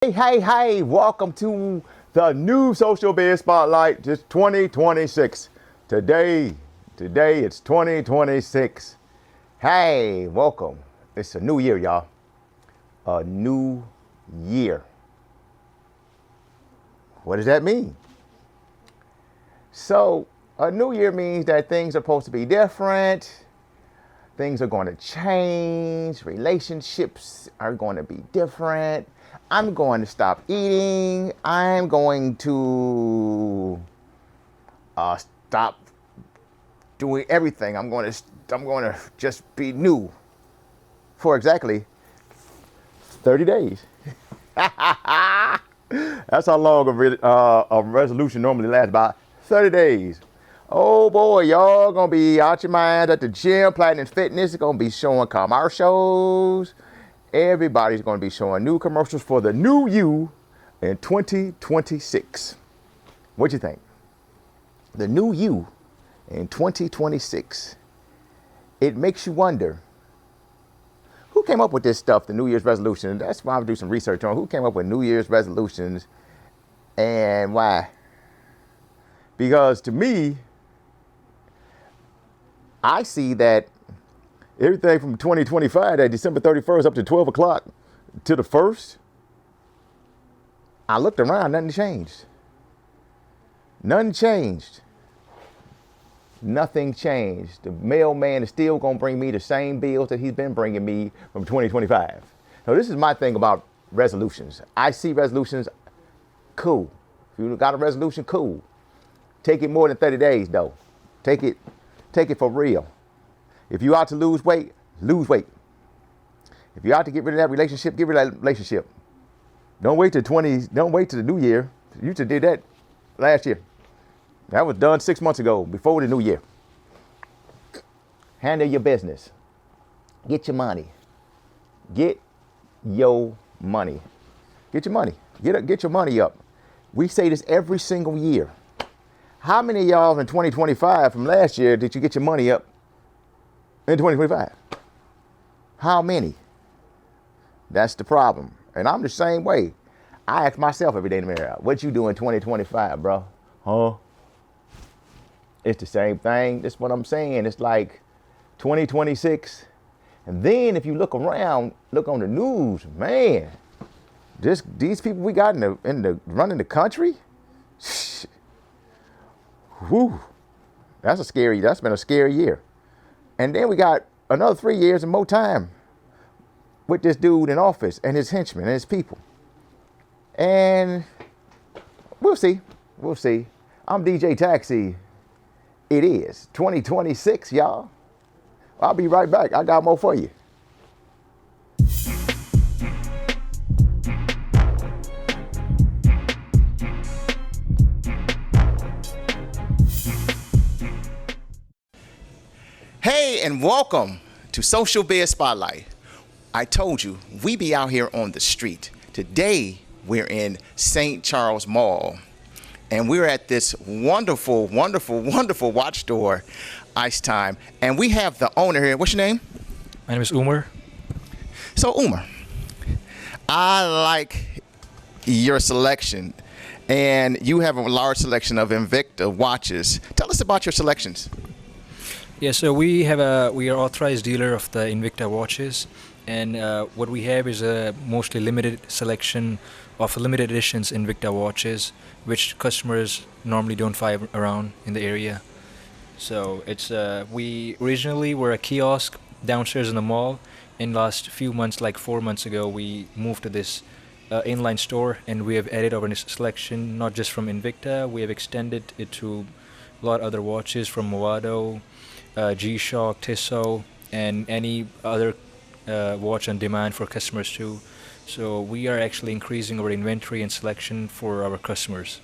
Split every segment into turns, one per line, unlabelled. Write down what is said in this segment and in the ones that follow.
Hey, welcome to the new Social Biz Spotlight, just 2026. Today it's 2026. Hey, welcome. It's a new year, y'all. A new year. What does that mean? So, a new year means that things are supposed to be different. Things are going to change. Relationships are going to be different. I'm going to stop eating. I'm going to stop doing everything. I'm going to just be new for exactly 30 days. That's how long a resolution normally lasts, about 30 days. Oh boy, y'all gonna be out your mind at the gym. Platinum Fitness is gonna be showing commercials. Everybody's gonna be showing new commercials for the new you in 2026. What you think? The new you in 2026. It makes you wonder, who came up with this stuff, the New Year's resolution? That's why I'm gonna do some research on who came up with New Year's resolutions and why. Because to me, I see that everything from 2025, that December 31st up to 12 o'clock to the 1st, I looked around, nothing changed. Nothing changed. Nothing changed. The mailman is still going to bring me the same bills that he's been bringing me from 2025. So this is my thing about resolutions. I see resolutions, cool. If you got a resolution, cool. Take it more than 30 days, though. Take it for real. If you out to lose weight, lose weight. If you're out to get rid of that relationship, get rid of that relationship. Don't wait till the new year. You should did that last year. That was done 6 months ago, before the new year. Handle your business. Get your money. Get your money. Get your money. Get your money up. We say this every single year. How many of y'all in 2025 from last year did you get your money up in 2025? How many? That's the problem. And I'm the same way. I ask myself every day in the mirror, what you do in 2025, bro? Huh? It's the same thing. That's what I'm saying. It's like 2026. And then if you look around, look on the news, man, these people we got in the running the country, whew, that's been a scary year. And then we got another 3 years and more time with this dude in office and his henchmen and his people. And we'll see. I'm DJ Taxi. It is 2026, y'all. I'll be right back. I got more for you. Hey, and welcome to Social Biz Spotlight. I told you, we be out here on the street. Today, we're in St. Charles Mall. And we're at this wonderful watch store, Ice Time. And we have the owner here. What's your name?
My name is Umar.
So, Umar, I like your selection. And you have a large selection of Invicta watches. Tell us about your selections.
Yeah, so we are authorized dealer of the Invicta watches, and what we have is a mostly limited selection of limited editions Invicta watches, which customers normally don't find around in the area. So it's we originally were a kiosk downstairs in the mall. In last few months, like 4 months ago, we moved to this inline store, and we have added our selection not just from Invicta. We have extended it to a lot of other watches from Movado, G-Shock, Tissot, and any other watch on demand for customers too. So we are actually increasing our inventory and selection for our customers.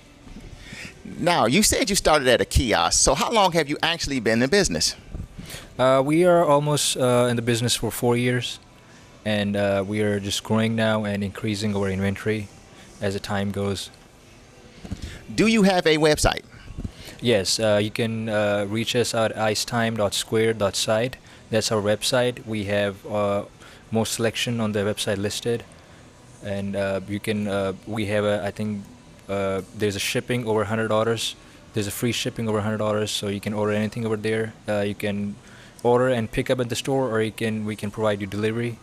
Now, you said you started at a kiosk. So how long have you actually been in business?
We are almost in the business for 4 years, and we are just growing now and increasing our inventory as the time goes.
Do you have a website?
Yes, you can reach us at icetime.square.site. That's our website. We have most selection on the website listed. and you can. We have a. I think there's a shipping over $100. There's a free shipping over $100, so you can order anything over there. You can order and pick up at the store, or we can provide you delivery.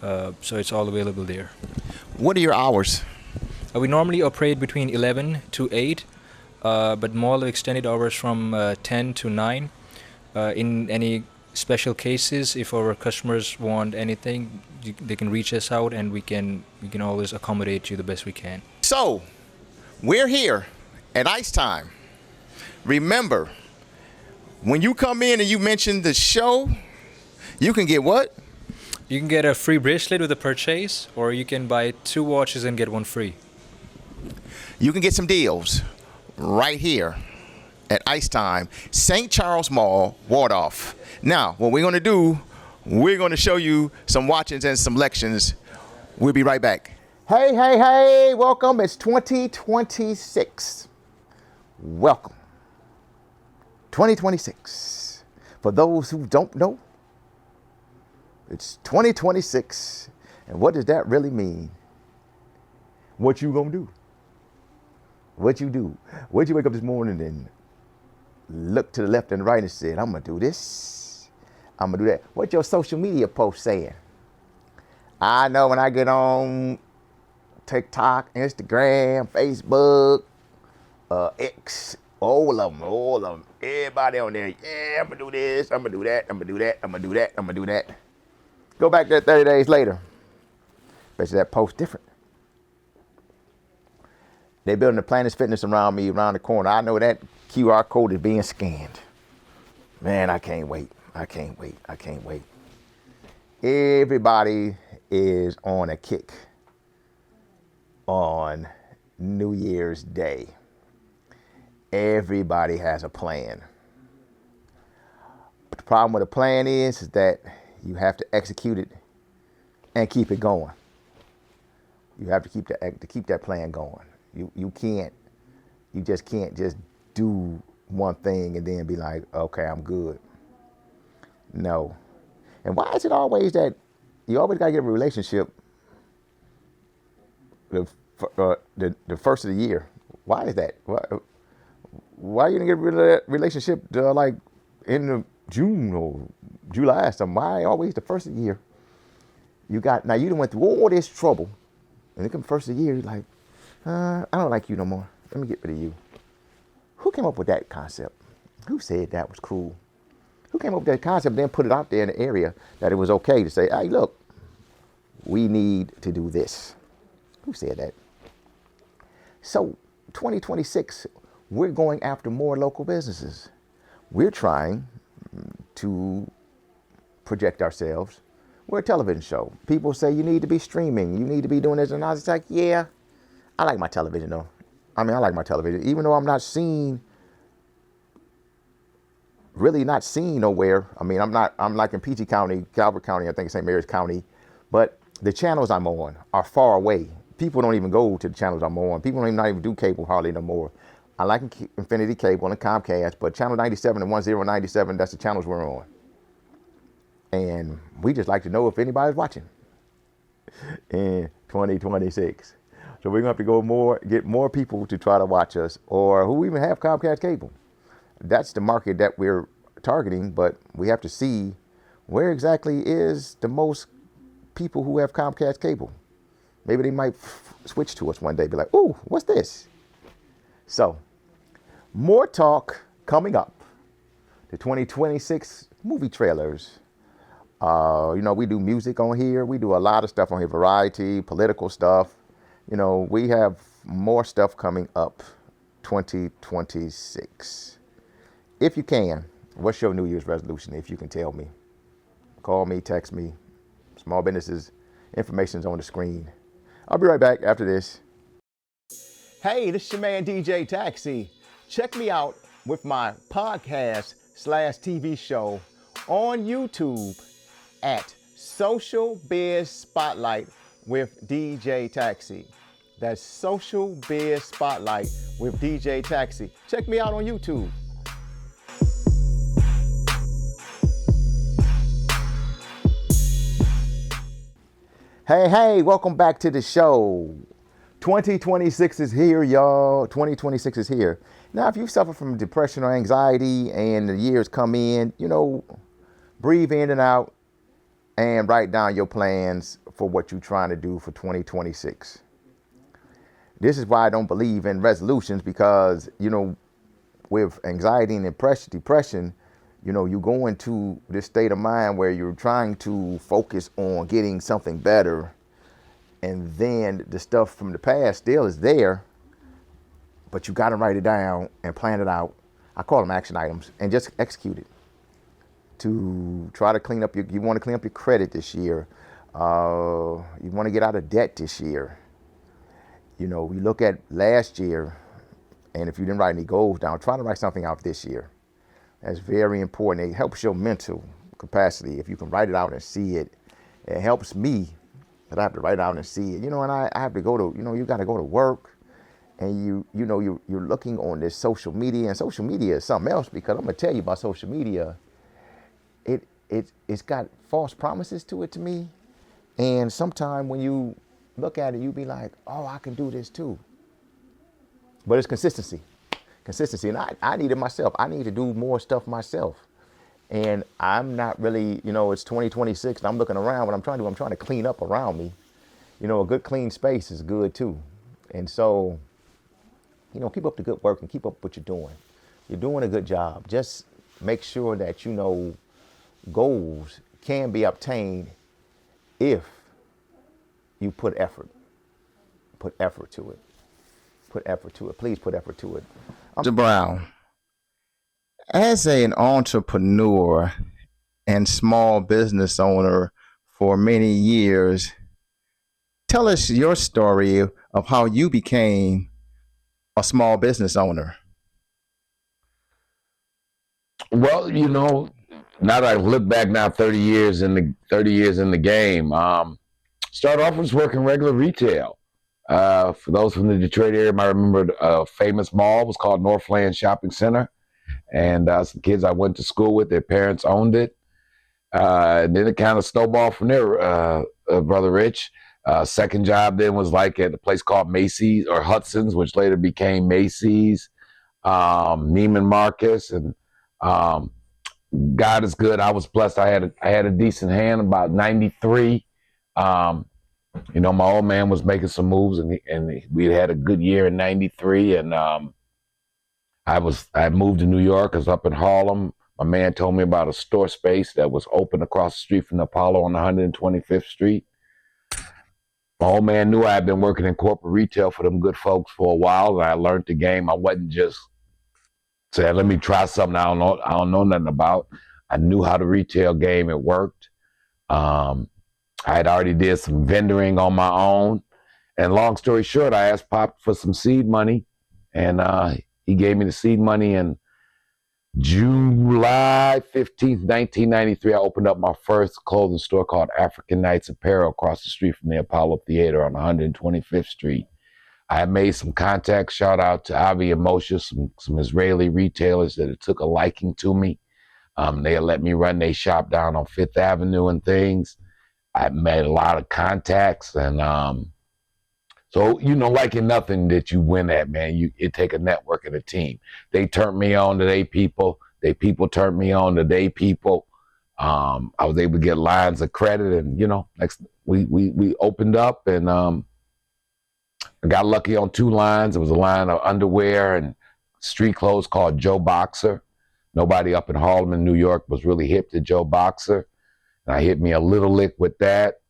So it's all available there.
What are your hours?
We normally operate between 11 to 8, but mall extended hours from 10 to 9. In any special cases, if our customers want anything, they can reach us out, and we can always accommodate you the best we can.
So, we're here at Ice Time. Remember, when you come in and you mention the show, you can get what?
You can get a free bracelet with a purchase, or you can buy 2 watches and get 1 free.
You can get some deals right here at Ice Time, St. Charles Mall, Waldorf. Now, what we're going to do, we're going to show you some watches and selections. We'll be right back. Hey, hey, hey, welcome. It's 2026. Welcome. 2026. For those who don't know, it's 2026. And what does that really mean? What you gonna do? What you do? What'd you wake up this morning and look to the left and right and said, I'm gonna do this, I'm gonna do that? What your social media post saying? I know when I get on TikTok, Instagram, Facebook, X, all of them, everybody on there, yeah, I'm gonna do this, I'm gonna do that, I'm gonna do that, I'm gonna do that, I'm gonna do that. Go back there 30 days later. Bet you that post different. They building the Planet Fitness around me, around the corner. I know that QR code is being scanned. Man, I can't wait. I can't wait. I can't wait. Everybody is on a kick on New Year's Day. Everybody has a plan. But the problem with a plan is that you have to execute it and keep it going. You have to keep that plan going. You just can't just do one thing and then be like, okay, I'm good. No. And why is it always that you always gotta get a relationship the first of the year? Why is that? Why you didn't get rid of that relationship like in June or July or something? Why always the first of the year? You done went through all this trouble, and it come first of the year, you're like, I don't like you no more. Let me get rid of you. Who came up with that concept? Who said that was cool? Who came up with that concept and then put it out there in the area that it was okay to say, hey, look, we need to do this? Who said that? So 2026, we're going after more local businesses. We're trying to project ourselves. We're a television show. People say you need to be streaming. You need to be doing this. And I was like, yeah, I like my television though. I like my television. Even though I'm not seen, really not seen nowhere. I'm like in PG County, Calvert County, I think St. Mary's County. But the channels I'm on are far away. People don't even go to the channels I'm on. People don't even do cable hardly no more. I like Infinity Cable and Comcast, but Channel 97 and 1097, that's the channels we're on. And we just like to know if anybody's watching in 2026. So we're going to have to get more people to try to watch us, or who even have Comcast cable. That's the market that we're targeting, but we have to see where exactly is the most people who have Comcast cable. Maybe they might switch to us one day, be like, ooh, what's this? So, more talk coming up. The 2026 movie trailers. We do music on here. We do a lot of stuff on here, variety, political stuff. We have more stuff coming up 2026. If you can, what's your New Year's resolution? If you can tell me, call me, text me. Small businesses, information's on the screen. I'll be right back after this. Hey, this is your man DJ Taxi. Check me out with my podcast/TV show on YouTube at Social Biz Spotlight with DJ Taxi. That's Social Biz Spotlight with DJ Taxi. Check me out on YouTube. Hey, welcome back to the show. 2026 is here, y'all. 2026 is here. Now, if you suffer from depression or anxiety and the years come in, breathe in and out and write down your plans for what you're trying to do for 2026. This is why I don't believe in resolutions because, with anxiety and depression, you go into this state of mind where you're trying to focus on getting something better, and then the stuff from the past still is there, but you got to write it down and plan it out. I call them action items, and just execute it. To try to clean up you want to clean up your credit this year. You want to get out of debt this year. We look at last year, and if you didn't write any goals down, try to write something out this year. That's very important. It helps your mental capacity. If you can write it out and see it, it helps me that I have to write it out and see it. And I have to go to, you got to go to work, and you're looking on this social media, and social media is something else, because I'm gonna tell you about social media. It's got false promises to it to me, and sometimes when you look at it, you be like, oh, I can do this too. But it's consistency, and I need it myself. I need to do more stuff myself, and I'm not really, it's 2026, and I'm looking around. What I'm trying to do, I'm trying to clean up around me. A good clean space is good too, and so, keep up the good work and keep up what you're doing. You're doing a good job. Just make sure that goals can be obtained if you put effort to it. Please put effort to it. Mr. Brown, as an entrepreneur and small business owner for many years, tell us your story of how you became a small business owner.
Well, now that I look back now 30 years in the game, started off was working regular retail. For those from the Detroit area, might remember a famous mall was called Northland Shopping Center. And some kids I went to school with, their parents owned it. And then it kind of snowballed from there, Brother Rich. Second job then was like at a place called Macy's or Hudson's, which later became Macy's, Neiman Marcus. And God is good. I was blessed. I had a decent hand about 93. My old man was making some moves, and we had a good year in 93. And I moved to New York. I was up in Harlem. My man told me about a store space that was open across the street from the Apollo on 125th Street. My old man knew I had been working in corporate retail for them good folks for a while, and I learned the game. I wasn't just saying, let me try something I don't know nothing about. I knew how the retail game, it worked. I had already did some vendoring on my own. And long story short, I asked Pop for some seed money, and he gave me the seed money. And July 15th, 1993, I opened up my first clothing store called African Nights Apparel across the street from the Apollo Theater on 125th Street. I had made some contacts, shout out to Avi and Moshe, some Israeli retailers that had took a liking to me. They had let me run their shop down on Fifth Avenue and things. I made a lot of contacts, and so like in nothing that you win at, man, it take a network and a team. They turned me on to their people. They people turned me on to their people. I was able to get lines of credit, and next we opened up, and I got lucky on 2 lines. It was a line of underwear and street clothes called Joe Boxer. Nobody up in Harlem in New York was really hip to Joe Boxer. And I hit me a little lick with that.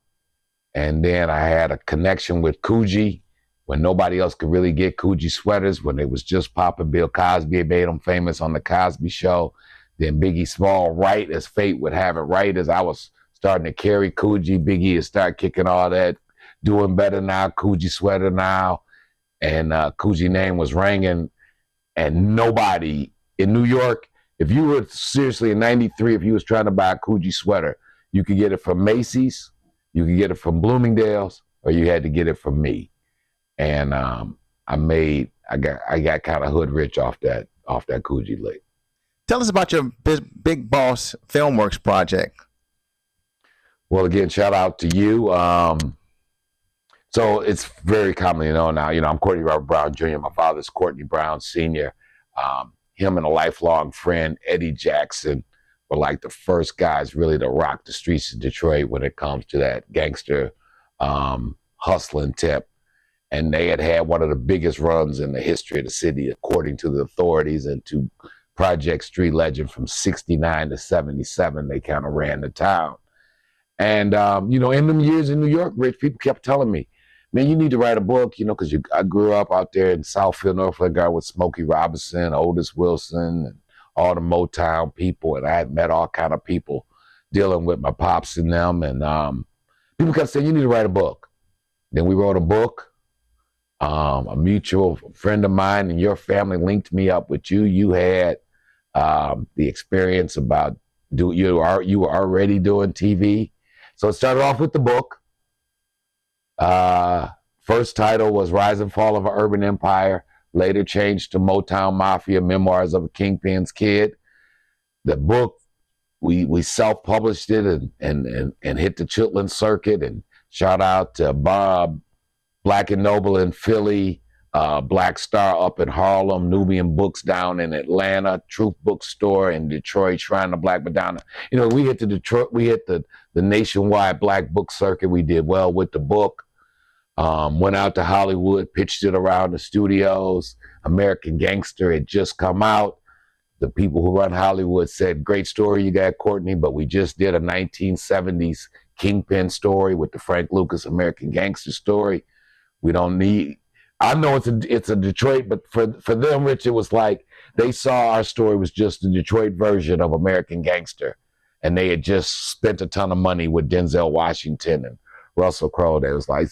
And then I had a connection with Coogee when nobody else could really get Coogee sweaters, when it was just popping. Bill Cosby made them famous on the Cosby Show. Then Biggie Small, right as fate would have it, right as I was starting to carry Coogee, Biggie would start kicking all that, doing better now, Coogee sweater now. And Coogee name was ringing. And nobody in New York, if you were seriously in 93, if you was trying to buy a Coogee sweater, you could get it from Macy's, you could get it from Bloomingdale's, or you had to get it from me. And I got kind of hood rich off that Coogee lick.
Tell us about your Big Boss Filmworks project.
Well, again, shout out to you. So it's very commonly known now. I'm Courtney Robert Brown Jr. My father's Courtney Brown Sr. Him and a lifelong friend, Eddie Jackson, were like the first guys really to rock the streets of Detroit when it comes to that gangster hustling tip. And they had one of the biggest runs in the history of the city, according to the authorities and to Project Street Legend. From 69 to 77, they kind of ran the town. And, in them years in New York, Rich, people kept telling me, man, you need to write a book, because I grew up out there in Southfield, Norfolk, with Smokey Robinson, Otis Wilson, and all the Motown people. And I had met all kind of people dealing with my pops and them. And people kept saying, you need to write a book. Then we wrote a book. A mutual friend of mine and your family linked me up with you. You had the experience about you were already doing TV. So it started off with the book. First title was Rise and Fall of an Urban Empire, later changed to Motown Mafia, Memoirs of a Kingpin's Kid. The book, we self-published it and hit the Chitlin circuit, and shout out to Bob, Black and Noble in Philly, Black Star up in Harlem, Nubian Books down in Atlanta, Truth Bookstore in Detroit, Shrine of Black Madonna. We hit the nationwide Black book circuit. We did well with the book. Went out to Hollywood, pitched it around the studios. American Gangster had just come out. The people who run Hollywood said, great story you got, Courtney, but we just did a 1970s Kingpin story with the Frank Lucas American Gangster story. We don't need, I know it's a Detroit, but for them, Rich, it was like they saw our story was just the Detroit version of American Gangster. And they had just spent a ton of money with Denzel Washington and Russell Crowe. They was like,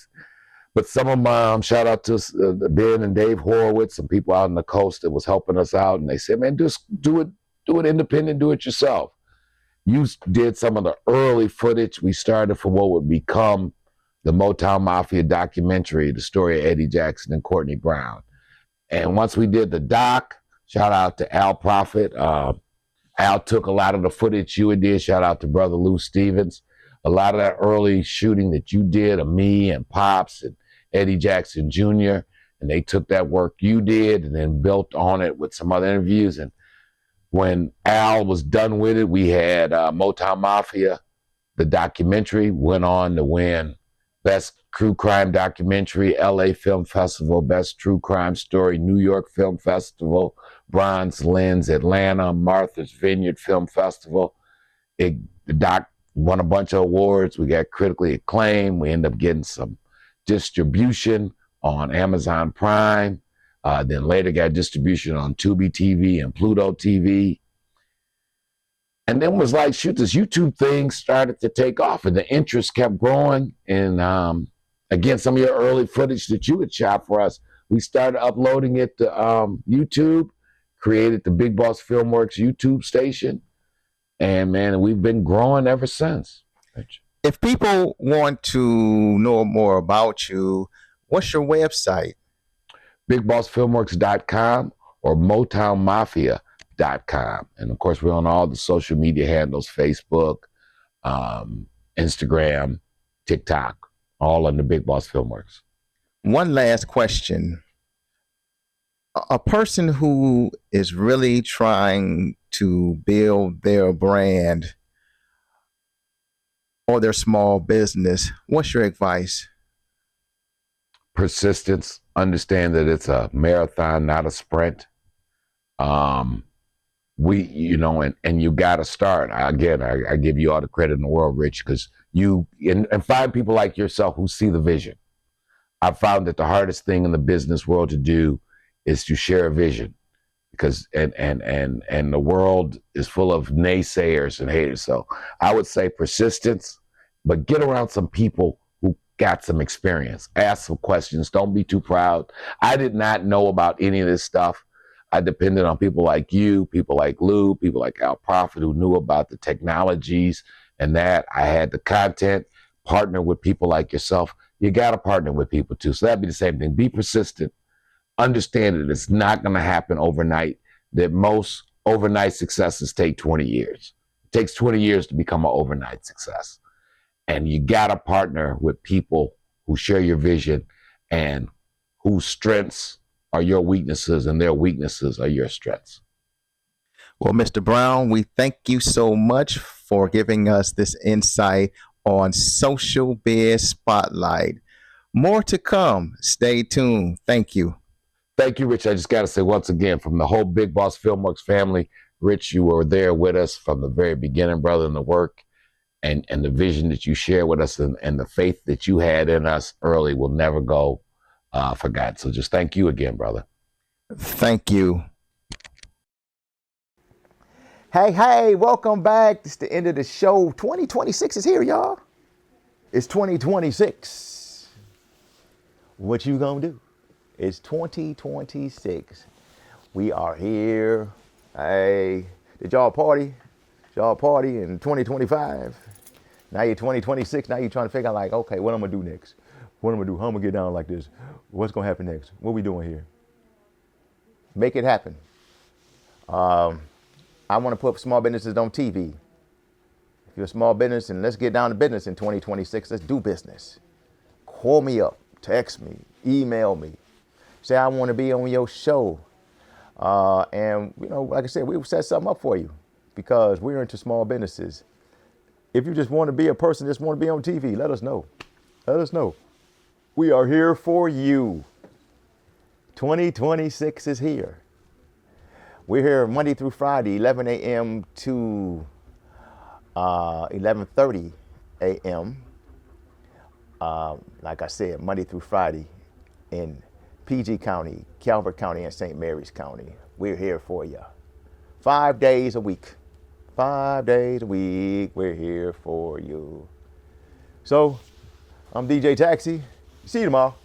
but some of them, shout out to Ben and Dave Horowitz, some people out on the coast that was helping us out. And they said, man, just do it independent, do it yourself. You did some of the early footage. We started for what would become the Motown Mafia documentary, the story of Eddie Jackson and Courtney Brown. And once we did the doc, shout out to Al Prophet. Al took a lot of the footage you did. Shout out to brother Lou Stevens. A lot of that early shooting that you did of me and Pops and Eddie Jackson Jr., and they took that work you did and then built on it with some other interviews. And when Al was done with it, we had Motown Mafia, the documentary, went on to win Best True Crime Documentary, LA Film Festival, Best True Crime Story, New York Film Festival, Bronze Lens, Atlanta, Martha's Vineyard Film Festival. The doc won a bunch of awards. We got critically acclaimed. We ended up getting some distribution on Amazon Prime. Then later got distribution on Tubi TV and Pluto TV. And then was like, shoot, this YouTube thing started to take off and the interest kept growing. And again, some of your early footage that you had shot for us, we started uploading it to YouTube, created the Big Boss Filmworks YouTube station. And man, we've been growing ever since.
If people want to know more about you, what's your website?
BigBossFilmworks.com or MotownMafia.com. And of course, we're on all the social media handles, Facebook, Instagram, TikTok, all under Big Boss Filmworks.
One last question. A person who is really trying to build their brand or their small business, what's your advice?
Persistence. Understand that it's a marathon, not a sprint. And you got to start. I give you all the credit in the world, Rich, because and find people like yourself who see the vision. I've found that the hardest thing in the business world to do is to share a vision, because and the world is full of naysayers and haters. So I would say persistence, but get around some people who got some experience. Ask some questions. Don't be too proud. I did not know about any of this stuff. I depended on people like you, people like Lou, people like Al Prophet who knew about the technologies and that. I had the content, partner with people like yourself. You got to partner with people too. So that'd be the same thing. Be persistent. Understand that it's not going to happen overnight, that most overnight successes take 20 years. It takes 20 years to become an overnight success. And you got to partner with people who share your vision and whose strengths are your weaknesses and their weaknesses are your strengths.
Well, Mr. Brown, we thank you so much for giving us this insight on Social Biz Spotlight. More to come. Stay tuned. Thank you.
Thank you, Rich. I just got to say once again, from the whole Big Boss Filmworks family, Rich, you were there with us from the very beginning, brother, in the work and the vision that you shared with us and the faith that you had in us early will never go forgotten. So just thank you again, brother.
Thank you. Hey, welcome back. It's the end of the show. 2026 is here, y'all. It's 2026. What you gonna do? It's 2026. We are here. Hey, did y'all party? Did y'all party in 2025? Now you're 2026. Now you're trying to figure out like, okay, what I'm gonna do next? What I'm gonna do? How I'm gonna get down like this? What's gonna happen next? What we doing here? Make it happen. I want to put small businesses on TV. If you're a small business, and let's get down to business in 2026. Let's do business. Call me up, text me, email me. Say I want to be on your show. And you know, like I said, we will set something up for you because we're into small businesses. If you just want to be a person, just want to be on TV, let us know. Let us know. We are here for you. 2026 is here. We're here Monday through Friday, 11 a.m. to 11:30 a.m. Like I said, Monday through Friday in PG County, Calvert County, and St. Mary's County. We're here for you. 5 days a week. 5 days a week, we're here for you. So, I'm DJ Taxi. See you tomorrow.